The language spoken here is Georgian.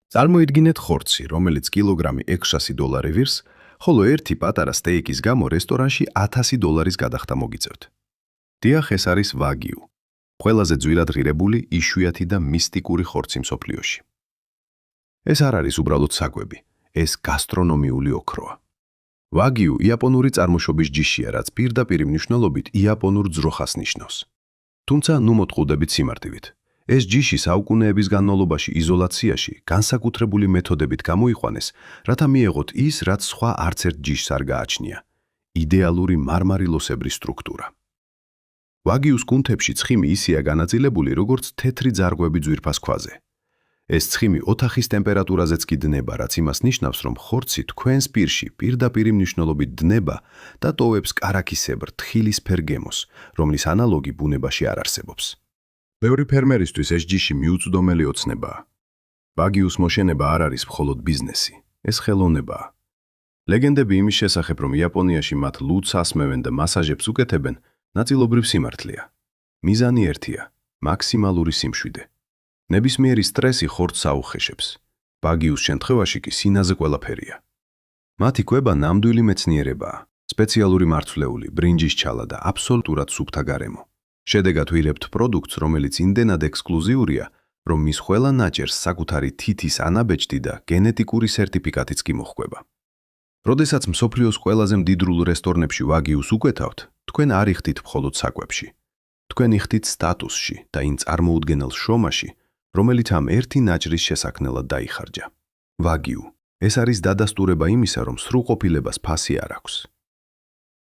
წარმოიდგინეთ ხორცი, რომელიც კილოგრამი $600 ვირს, ხოლო ერთი პატარა სტეიკის გამო რესტორანში $1000 გადახდა მოგიწევთ. დიახ, ეს არის ვაგიუ. ყველაზე ძვირად ღირებული, იშვიათი და მისტიკური ხორცი მსოფლიოში. ეს არ არის უბრალოდ საკვები, ეს გასტრონომიული ოქროა. ვაგიუ იაპონური წარმოშობის ჯიშია, რაც პირდაპირ მნიშვნელობით იაპონურ ძროხას ნიშნავს. თუმცა ნუ მოტყუდებით სიმარტივით. ეს ჯიში საუკუნეების განმავლობაში იზოლაციაში განსაკუთრებული მეთოდებით გამოიყვანეს, რათა მიეღოთ ის, რაც სხვა არც ერთ ჯიშს არ გააჩნია – იდეალური მარმარილოსებრი სტრუქტურა. ვაგიუს კუნთებში ცხიმი ისეა განაწილებული, როგორც თეთრი ძარღვები ძვირფას ქვაზე. ეს ცხიმი ოთახის ტემპერატურაზეც კი დნება, რაც იმას ნიშნავს, რომ ხორცი თქვენს პირში პირდაპირ მნიშვნელობით დნება და ტოვებს კარაქისებრ თხილისფერ გემოს, რომლის ანალოგი ბუნებაში არ არსებობს. ბევრი ფერმერისთვის ეს ჯიში მიუწვდომელი ოცნებაა. ვაგიუს მოშენება არ არის მხოლოდ ბიზნესი, ეს ხელოვნებაა. ლეგენდები იმის შესახებ, რომ იაპონიაში მათ ლუდს ასმევენ და მასაჟებს უკეთებენ, ნაწილობრივ სიმართლეა. მიზანი ერთია – მაქსიმალური სიმშვიდე. ნებისმიერი სტრესი ხორცს აუხეშებს. ვაგიუს შემთხვევაში კი სინაზე ყველაფერია. მათი კვება ნამდვილი მეცნიერებაა, სპეციალური მარცვლეული, ბრინჯის ჩალა და აბსოლუტურად სუფთა გარემო. შედეგად ვიღებთ პროდუქტს, რომელიც იმდენად ექსკლუზიურია, რომ მის ყველა ნაჭერს საკუთარი თითის ანაბეჭდი და გენეტიკური სერტიფიკატიც კი მოჰყვება. როდესაც მსოფლიოს ყველაზე მდიდრულ რესტორნებში ვაგიუს უკვეთავთ, თქვენ არ იხდით მხოლოდ საკვებში. თქვენ იხდით სტატუსში და იმ წარმოუდგენელ შრომაში, რომელიც ამ ერთი ნაჭრის შესაქმნელად დაიხარჯა. ვაგიუ – ეს არის დადასტურება იმისა, რომ სრულყოფილებას ფასი არ აქვს.